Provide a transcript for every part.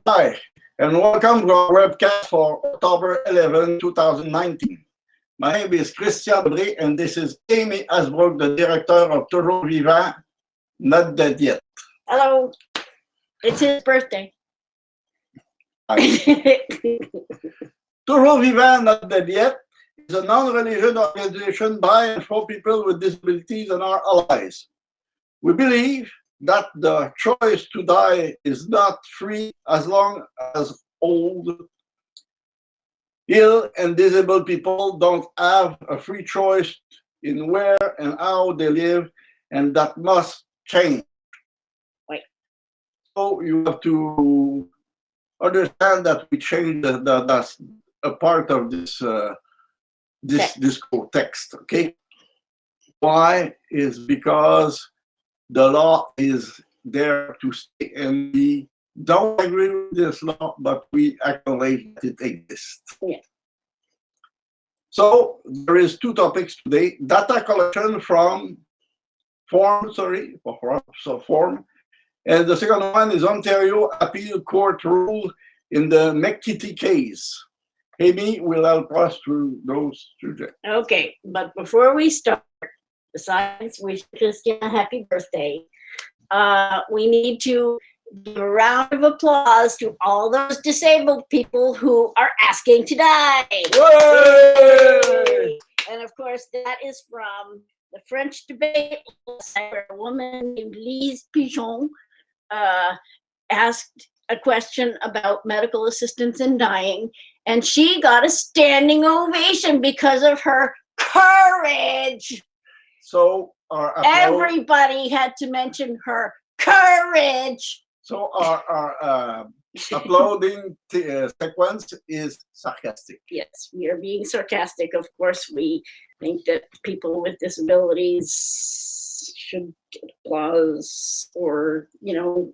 Hi, and welcome to our webcast for October 11, 2019. My name is Christian Audrey, and this is Amy Asbrook, the director of Toujours Vivant, Not Dead Yet. Hello, it's his birthday. Toujours Vivant, Not Dead Yet is a non-religious organization by and for people with disabilities and our allies. We believe that the choice to die is not free as long as old, ill, and disabled people don't have a free choice in where and how they live, and that must change. Right. So you have to understand that we change that's a part of this this text. Okay. Why is because the law is there to stay, and we don't agree with this law, but we acknowledge that it exists. Yeah. So there is two topics today: data collection from form, and the second one is Ontario Appeal Court rule in the McKitty case. Amy will help us through those subjects. Okay, but before we start, besides wish Christian a happy birthday, we need to give a round of applause to all those disabled people who are asking to die. Yay! And of course, that is from the French debate where a woman named Lise Pigeon asked a question about medical assistance in dying, and she got a standing ovation because of her courage. So Everybody had to mention her courage. So our uploading sequence is sarcastic. Yes, we are being sarcastic. Of course, we think that people with disabilities should get applause, or You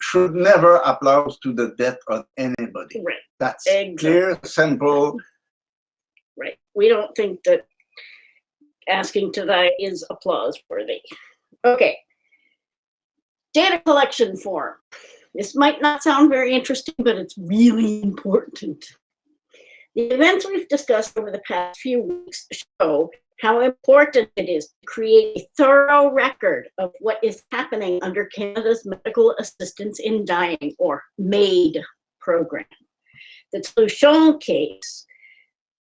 should never applaud to the death of anybody. Right. That's Exactly. clear, simple. Right. We don't think that asking to die is applause worthy. Okay. Data collection form. This might not sound very interesting, but it's really important. The events we've discussed over the past few weeks show how important it is to create a thorough record of what is happening under Canada's Medical Assistance in Dying, or MAID program. The Touchon case,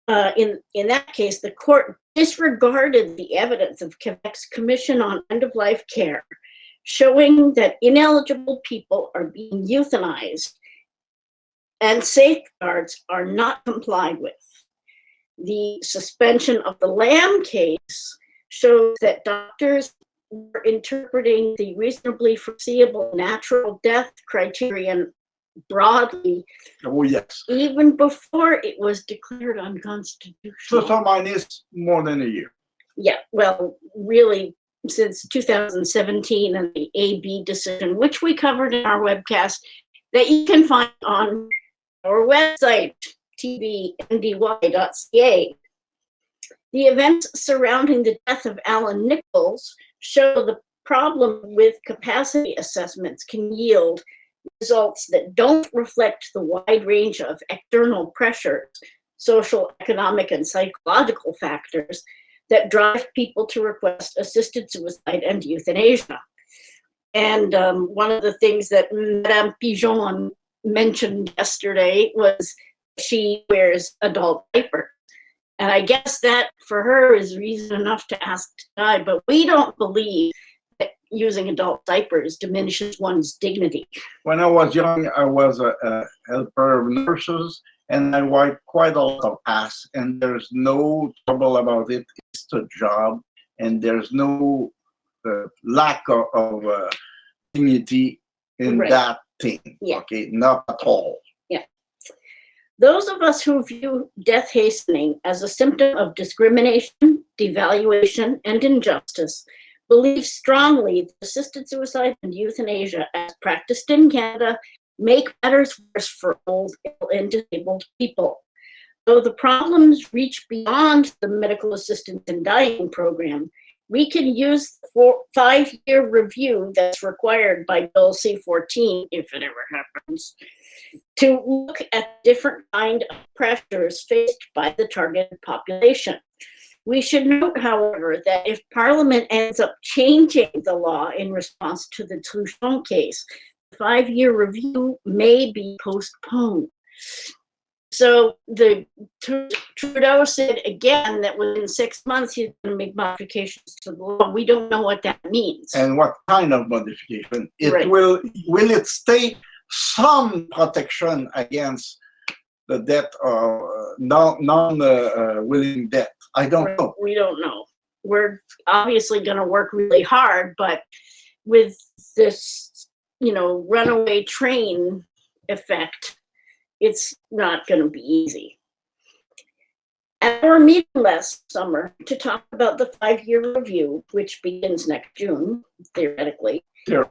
in that case, the court disregarded the evidence of Quebec's Commission on End-of-Life Care, showing that ineligible people are being euthanized and safeguards are not complied with. The suspension of the Lamb case shows that doctors were interpreting the reasonably foreseeable natural death criterion broadly, Oh, yes. even before it was declared unconstitutional. Plus or minus more than a year. Yeah, well, really, since 2017 and the AB decision, which we covered in our webcast, that you can find on our website, TVNDY.ca. The events surrounding the death of Alan Nichols show the problem with capacity assessments can yield results that don't reflect the wide range of external pressures, social, economic, and psychological factors that drive people to request assisted suicide and euthanasia. And one of the things that Madame Pigeon mentioned yesterday was she wears adult diapers. And I guess that for her is reason enough to ask to die, but we don't believe that using adult diapers diminishes one's dignity. When I was young, I was a helper of nurses, and I wiped quite a lot of ass, and there's no trouble about it. It's a job, and there's no lack of dignity in Right. that thing. Yeah. Okay, not at all. Yeah. Those of us who view death hastening as a symptom of discrimination, devaluation, and injustice believe strongly that assisted suicide and euthanasia, as practiced in Canada, make matters worse for old, ill, and disabled people. Though the problems reach beyond the medical assistance in dying program, we can use the 5-year review that's required by Bill C-14, if it ever happens, to look at different kind of pressures faced by the targeted population. We should note, however, that if Parliament ends up changing the law in response to the Truchon case, the 5-year review may be postponed. So Trudeau said again that within 6 months he's going to make modifications to the law. We don't know what that means. And what kind of modification? Right. Will it state some protection against the death or non-willing death? I don't know. We don't know. We're obviously going to work really hard, but with this, runaway train effect, it's not going to be easy. At our meeting last summer to talk about the 5-year review, which begins next June, theoretically, Yeah.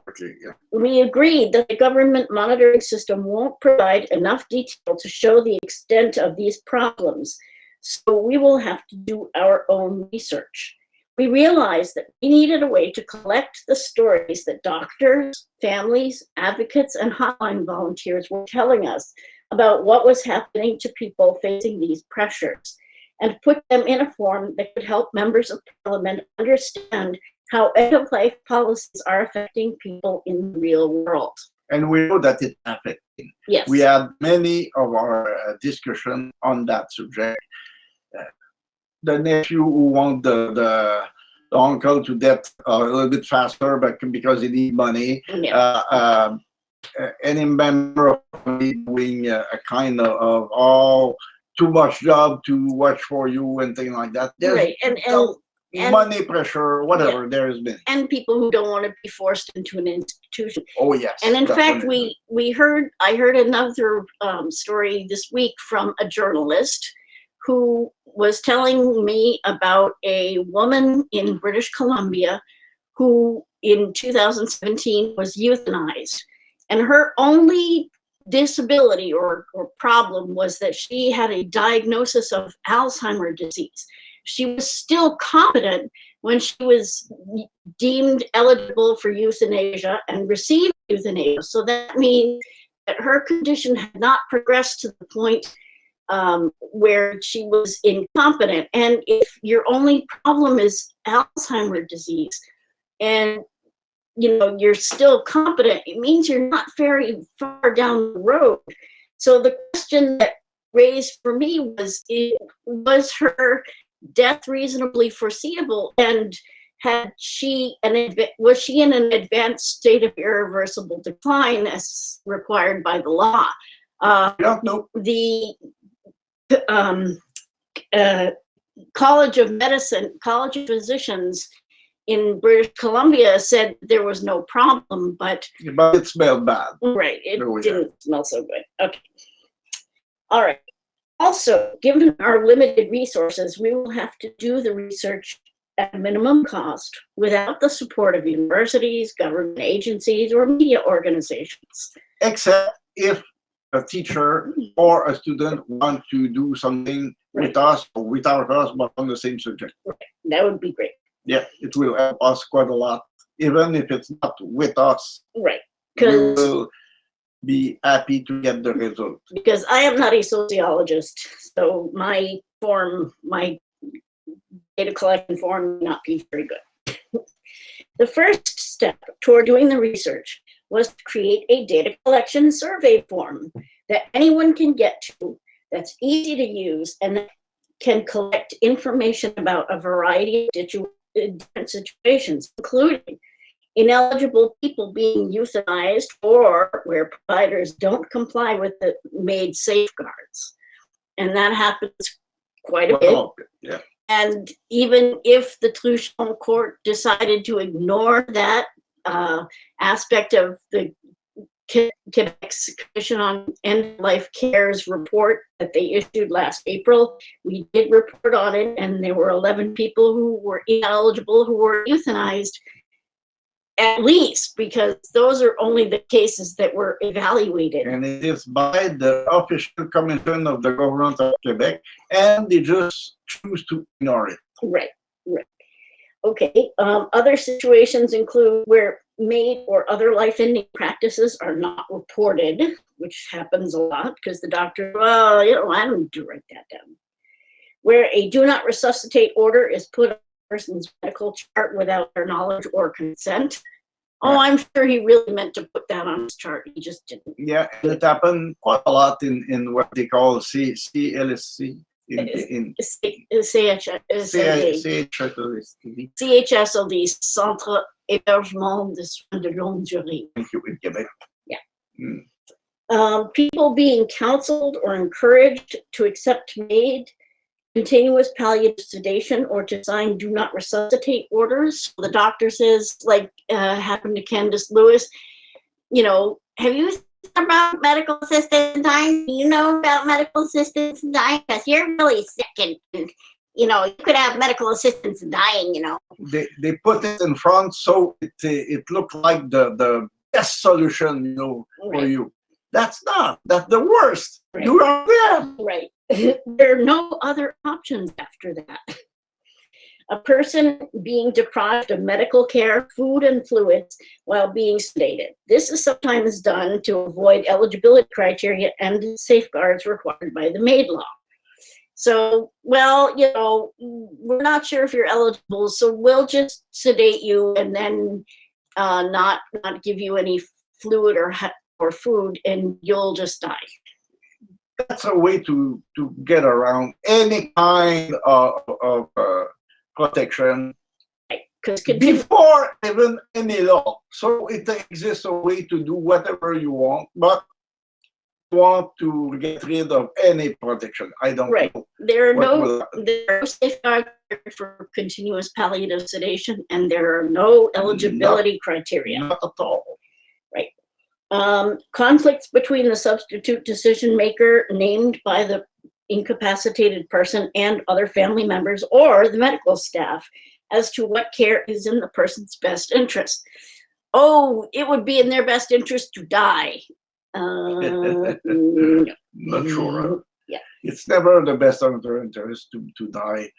we agreed that the government monitoring system won't provide enough detail to show the extent of these problems, so we will have to do our own research. We realized that we needed a way to collect the stories that doctors, families, advocates, and hotline volunteers were telling us about what was happening to people facing these pressures, and put them in a form that could help members of Parliament understand how end-of-life policies are affecting people in the real world. And we know that it's affecting. Yes. We had many of our discussion on that subject. The nephew who want the uncle to death a little bit faster, but because he need money. Yeah. Any member of the family doing a kind of too much job to watch for you and things like that. There's right. And money pressure, whatever there has been. And people who don't want to be forced into an institution. Oh yes. And in definitely. fact, I heard another story this week from a journalist who was telling me about a woman in British Columbia who in 2017 was euthanized. And her only disability or problem was that she had a diagnosis of Alzheimer's disease. She was still competent when she was deemed eligible for euthanasia and received euthanasia. So that means that her condition had not progressed to the point where she was incompetent. And if your only problem is Alzheimer's disease and you're still competent, it means you're not very far down the road. So the question that raised for me was her death reasonably foreseeable, and was she in an advanced state of irreversible decline as required by the law? No. The College of Physicians in British Columbia said there was no problem, but it smelled bad. Right, it didn't smell so good. Okay. All right. Also, given our limited resources, we will have to do the research at minimum cost without the support of universities, government agencies, or media organizations. Except if a teacher or a student want to do something with us or without us, but on the same subject. Right. That would be great. Yeah, it will help us quite a lot, even if it's not with us. Right. We will be happy to get the result. Because I am not a sociologist, so my data collection form may not be very good. The first step toward doing the research was to create a data collection survey form that anyone can get to, that's easy to use, and that can collect information about a variety of different situations, including ineligible people being euthanized or where providers don't comply with the MAID safeguards. And that happens quite a bit. Yeah. And even if the Truchon court decided to ignore that aspect of the Quebec's Commission on End-of-Life Care's report that they issued last April, we did report on it, and there were 11 people who were ineligible who were euthanized, at least, because those are only the cases that were evaluated. And it is by the official commission of the government of Quebec, and they just choose to ignore it. Right. Okay, other situations include where MAID or other life-ending practices are not reported, which happens a lot because the doctor, well, you know, I don't do write that down. Where a do not resuscitate order is put on a person's medical chart without their knowledge or consent. Oh, I'm sure he really meant to put that on his chart. He just didn't. Yeah, it happened quite a lot in what they call CLSC. CHSLD, Centre Hébergement de Soins de Longue Durée. Thank you, in Quebec. Yeah. People being counseled or encouraged to accept MAID, continuous palliative sedation, or to sign do not resuscitate orders. The doctor says, like happened to Candace Lewis, you know, have you thought about medical assistants dying? You know about medical assistants dying? Because you're really sick and, you know, you could have medical assistants dying, you know. They put it in front so it looked like the best solution, you know, for you. That's the worst. Right. You are there. Right. There are no other options after that. A person being deprived of medical care, food, and fluids while being sedated. This is sometimes done to avoid eligibility criteria and safeguards required by the MAID law. So, well, you know, we're not sure if you're eligible, so we'll just sedate you and then not give you any fluid or food, and you'll just die. That's a way to get around any kind of protection before even any law. So it exists a way to do whatever you want, but you want to get rid of any protection. I don't know. There are no safeguards for continuous palliative sedation, and there are no eligibility criteria. Not at all. Right. Conflicts between the substitute decision maker named by the incapacitated person and other family members or the medical staff as to what care is in the person's best interest. Oh, it would be in their best interest to die. No. Not sure. Yeah. It's never the best of their interest to die.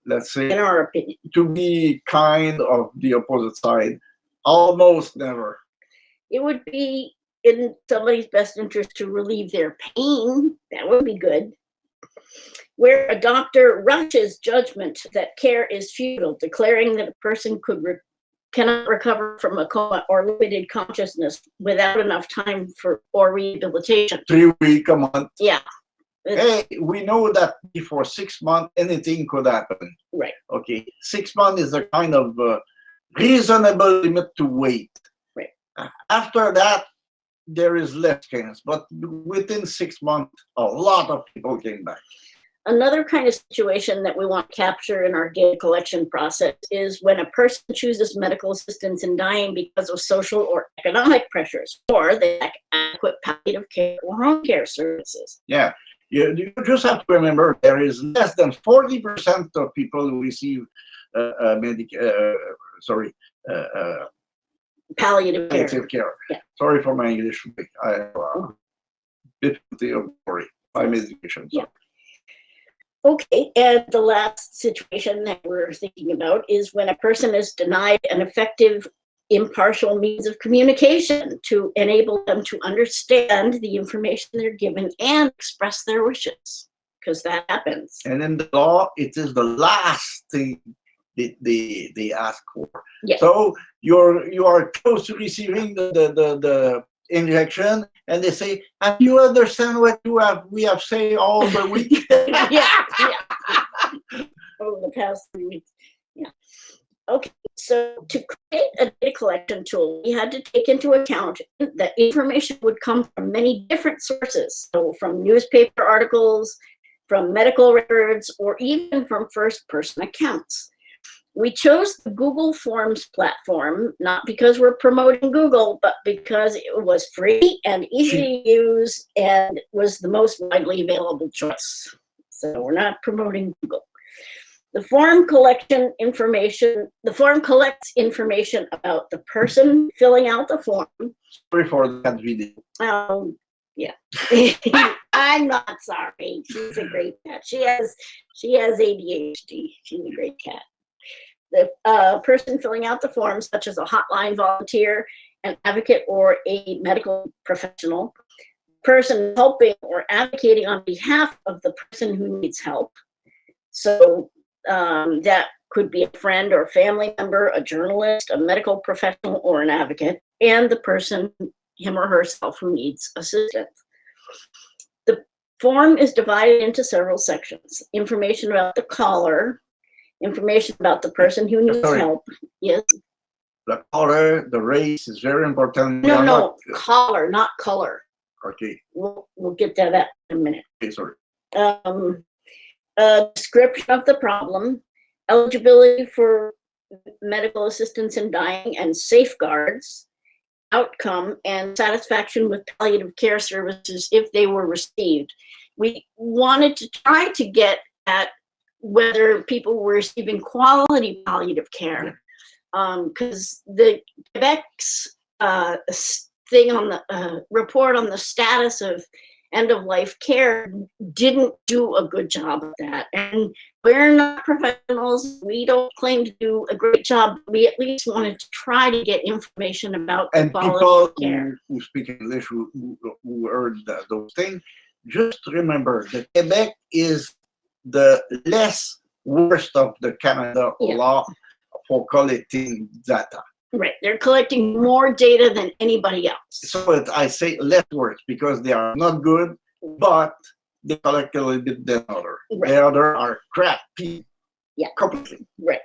Let's say, in our opinion, to be kind of the opposite side, almost never. It would be in somebody's best interest to relieve their pain. That would be good. Where a doctor rushes judgment that care is futile, declaring that a person cannot recover from a coma or limited consciousness without enough time or rehabilitation. 3 weeks, a month. Yeah. Hey, we know that before 6 months, anything could happen. Right. Okay. 6 months is a kind of reasonable limit to wait. Right. After that, there is less chance. But within 6 months, a lot of people came back. Another kind of situation that we want to capture in our data collection process is when a person chooses medical assistance in dying because of social or economic pressures, or they lack adequate palliative care or home care services. Yeah. You just have to remember there is less than 40% of people who receive palliative care. Yeah. Sorry for my English. I difficulty of worry by medication. Yeah. Okay, and the last situation that we're thinking about is when a person is denied an effective, impartial means of communication to enable them to understand the information they're given and express their wishes, because that happens. And in the law, it is the last thing they ask for. Yeah. So you are close to receiving the injection, and they say, "And you understand what we have said all the week?" Yeah. Over the past 3 weeks. Yeah. Okay, so to create a data collection tool, we had to take into account that information would come from many different sources. So from newspaper articles, from medical records, or even from first-person accounts. We chose the Google Forms platform, not because we're promoting Google, but because it was free and easy to use and was the most widely available choice. So we're not promoting Google. The form collects information about the person filling out the form. Sorry for that video. Yeah. I'm not sorry. She's a great cat. She has ADHD. She's a great cat. The person filling out the form, such as a hotline volunteer, an advocate or a medical professional, person helping or advocating on behalf of the person who needs help. So that could be a friend or family member, a journalist, a medical professional, or an advocate, and the person, him or herself, who needs assistance. The form is divided into several sections. Information about the caller, information about the person who needs help. Yes. The color, the race is very important. No, caller, not color. Okay. We'll get to that in a minute. Okay, sorry. A description of the problem, eligibility for medical assistance in dying and safeguards, outcome, and satisfaction with palliative care services if they were received. We wanted to try to get at whether people were receiving quality palliative care, because the Quebec's thing on the report on the status of end-of-life care didn't do a good job of that. And we're not professionals. We don't claim to do a great job. We at least wanted to try to get information about the quality of care. Who speak English, who heard those things, just remember that Quebec is the less worst of the Canada law for collecting data. Right, they're collecting more data than anybody else. So I say less worse because they are not good, but they collect a little bit than other. Right. The other are crappy. Yeah, completely. Right.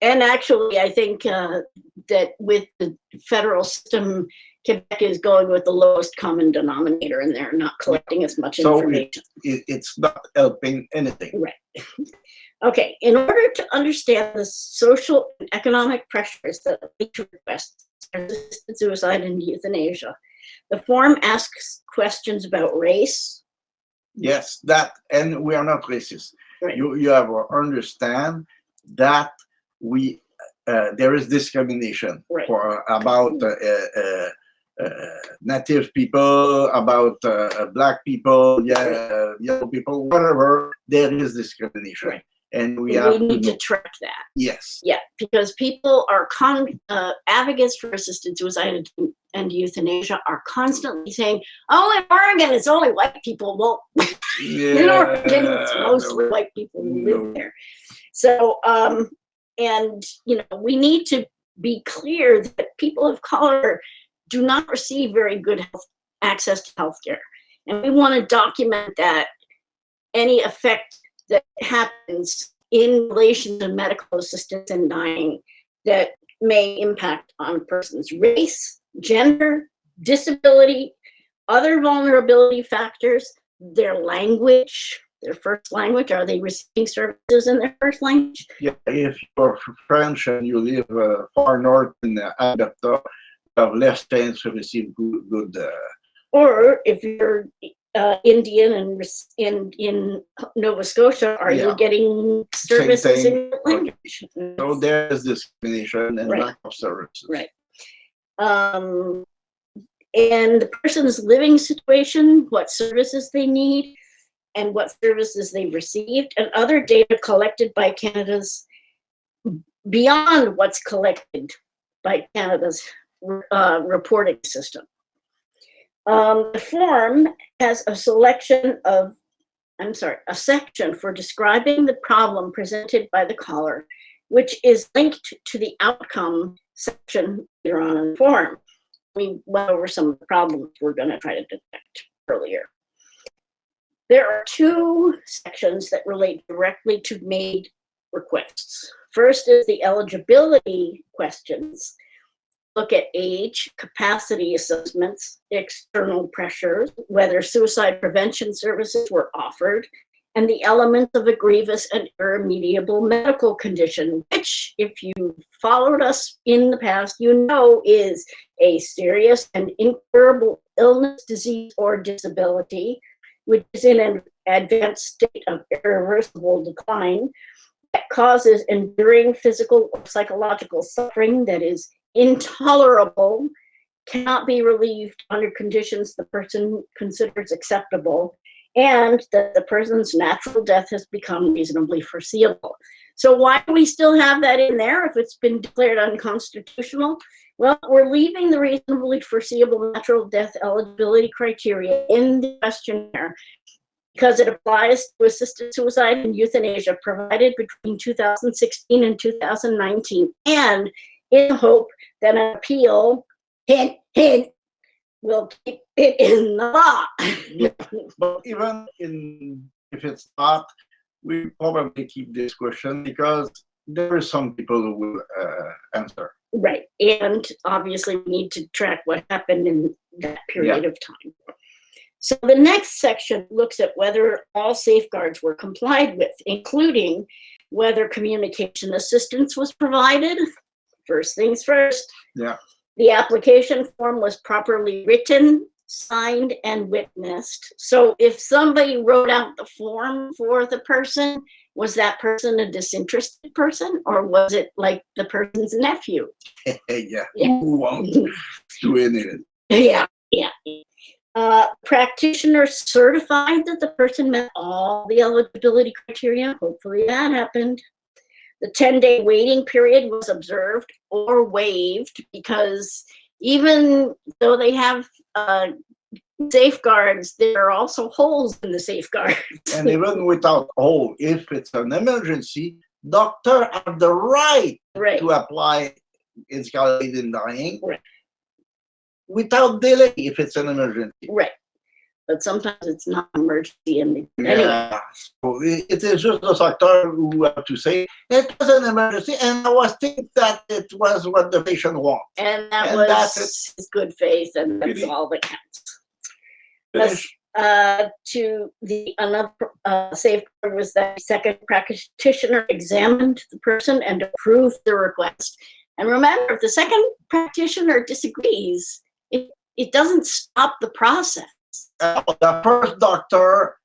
And actually, I think that with the federal system, Quebec is going with the lowest common denominator, and they're not collecting as much information. So it's not helping anything. Right. Okay, in order to understand the social and economic pressures that lead to requests for assisted suicide and euthanasia, the form asks questions about race. Yes, that, and we are not racist. Right. You have to understand that we there is discrimination for about native people, about black people, yellow people, whatever. There is discrimination. Right. And we need to track that. Yes. Yeah, because people are advocates for assisted suicide and euthanasia are constantly saying, "Oh, in Oregon, it's only white people." Well, in Oregon, it's mostly white people who live there. So, and we need to be clear that people of color do not receive very good access to healthcare, and we want to document that any effect that happens in relation to medical assistance in dying that may impact on a person's race, gender, disability, other vulnerability factors, their language, their first language. Are they receiving services in their first language? Yeah, if you're French and you live far north in Alberta, you have less chance to receive good. Or if you're Indian and in Nova Scotia, are you getting services in your language? Okay. So there's discrimination and lack of services. Right. And the person's living situation, what services they need, and what services they've received, and other data collected by Canada's, beyond what's collected by Canada's reporting system. The form has a section for describing the problem presented by the caller, which is linked to the outcome section later on in the form. We went over some of the problems we're going to try to detect earlier. There are two sections that relate directly to made requests. First is the eligibility questions. Look at age, capacity assessments, external pressures, whether suicide prevention services were offered, and the elements of a grievous and irremediable medical condition, which, if you followed us in the past, is a serious and incurable illness, disease, or disability, which is in an advanced state of irreversible decline, that causes enduring physical or psychological suffering that is intolerable, cannot be relieved under conditions the person considers acceptable, and that the person's natural death has become reasonably foreseeable. So why do we still have that in there if it's been declared unconstitutional? Well, we're leaving the reasonably foreseeable natural death eligibility criteria in the questionnaire because it applies to assisted suicide and euthanasia provided between 2016 and 2019, and in the hope that an appeal, hint, hint, will keep it in the law. Yeah, but even if it's not, we probably keep this question because there are some people who will answer. Right, and obviously we need to track what happened in that period of time. So the next section looks at whether all safeguards were complied with, including whether communication assistance was provided. First things first. Yeah. The application form was properly written, signed, and witnessed. So if somebody wrote out the form for the person, was that person a disinterested person, or was it like the person's nephew? Yeah. Who won't do anything? Yeah. Practitioner certified that the person met all the eligibility criteria. Hopefully that happened. The 10-day waiting period was observed or waived because even though they have safeguards, there are also holes in the safeguards. And even without hole, if it's an emergency, doctor have the right to apply escalated dying without delay if it's an emergency. Right. But sometimes it's not an emergency. And anyway. So it is just the doctor who have to say, it was an emergency, and I was thinking that it was what the patient wants. And that was his good faith, and that's all that counts. To the another safeguard was that the second practitioner examined the person and approved the request. And remember, if the second practitioner disagrees, it doesn't stop the process. The first doctor,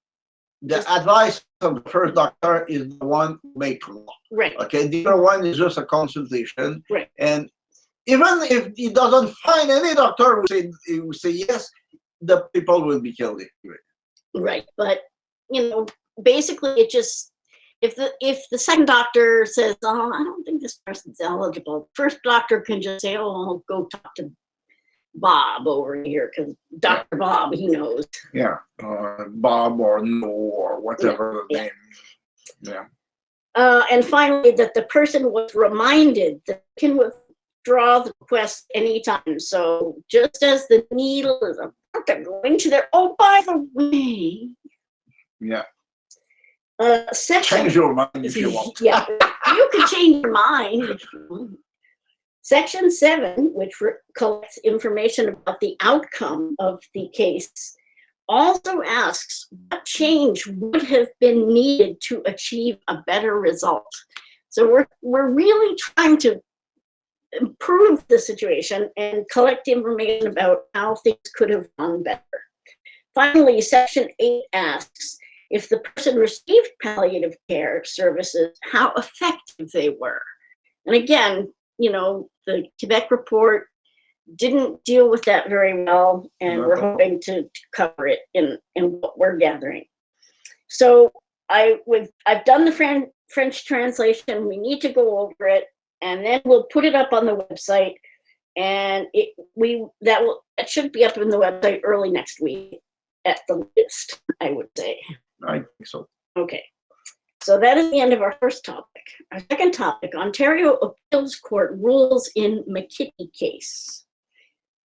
the advice of the first doctor is the one who makes law. Right. Okay, the other one is just a consultation. Right. And even if he doesn't find any doctor who say yes, the people will be killed anyway. Right. But basically it just, if the second doctor says, oh, I don't think this person's eligible, first doctor can just say, oh, I'll go talk to Bob over here because Dr. Bob, he knows. Yeah, Bob or No or whatever the name. Yeah. And finally, that the person was reminded that they can withdraw the request anytime. So just as the needle is about to go into there, oh, by the way. Yeah. Section, change your mind if you want. Yeah, you can change your mind if you want. Section 7, which collects information about the outcome of the case, also asks what change would have been needed to achieve a better result. So we're really trying to improve the situation and collect information about how things could have gone better. Finally, Section 8 asks if the person received palliative care services, how effective they were. And again, the Quebec report didn't deal with that very well, and we're hoping to cover it in what we're gathering. So I've done the French translation. We need to go over it, and then we'll put it up on the website, and that should be up on the website early next week at the latest, I would say. I think so. Okay. So that is the end of our first topic. Our second topic, Ontario Appeals Court rules in McKitty case.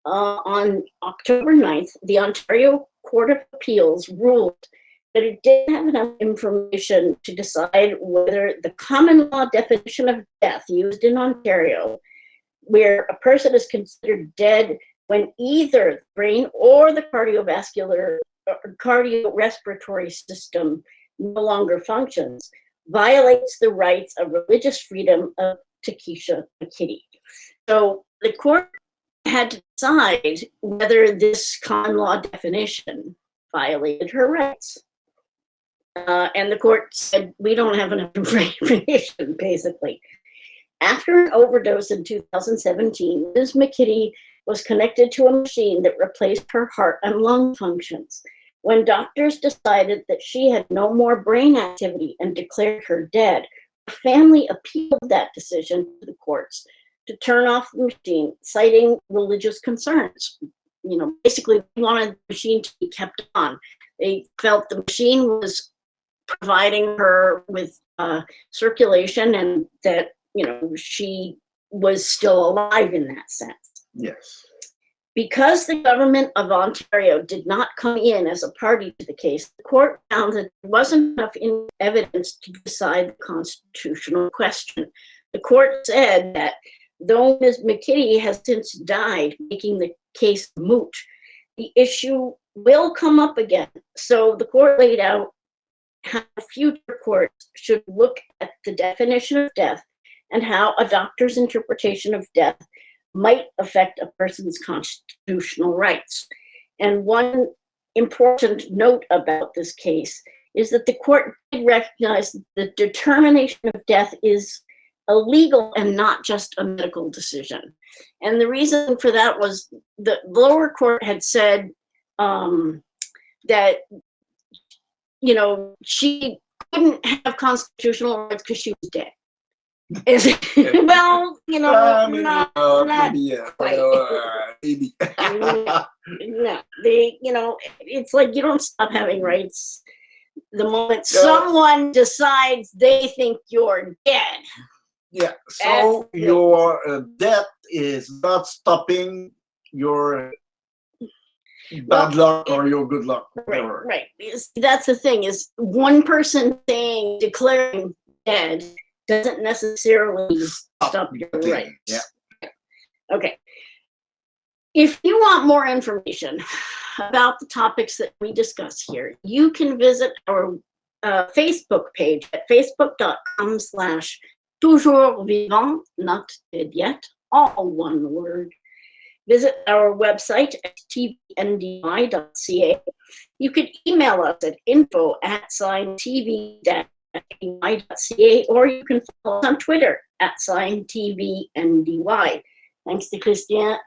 On October 9th, the Ontario Court of Appeals ruled that it didn't have enough information to decide whether the common law definition of death used in Ontario, where a person is considered dead when either the brain or the cardiorespiratory system no longer functions, violates the rights of religious freedom of Takesha McKitty. So the court had to decide whether this common law definition violated her rights. And the court said, we don't have enough information, basically. After an overdose in 2017, Ms. McKitty was connected to a machine that replaced her heart and lung functions. When doctors decided that she had no more brain activity and declared her dead, her family appealed that decision to the courts, to turn off the machine, citing religious concerns. You know, basically, they wanted the machine to be kept on. They felt the machine was providing her with circulation, and that, you know, she was still alive in that sense. Yes. Because the government of Ontario did not come in as a party to the case, the court found that there wasn't enough evidence to decide the constitutional question. The court said that though Ms. McKitty has since died, making the case moot, the issue will come up again. So the court laid out how future courts should look at the definition of death and how a doctor's interpretation of death might affect a person's constitutional rights. And one important note about this case is that the court did recognize that the determination of death is a legal and not just a medical decision. And the reason for that was the lower court had said that, you know, she couldn't have constitutional rights because she was dead. Well, you know, not maybe. maybe. No, they, you know, it's like you don't stop having rights the moment someone decides they think you're dead. Yeah, so your death is not stopping your bad luck or your good luck. Whatever. Right. That's the thing, is one person declaring dead doesn't necessarily stop your rights. Yeah. Okay. If you want more information about the topics that we discuss here, you can visit our Facebook page at facebook.com/toujours vivant, not dead yet, all one word. Visit our website at tvndy.ca. You could email us at info@tv-ndy.ca, or you can follow us on Twitter @TVNDY. Thanks to Christian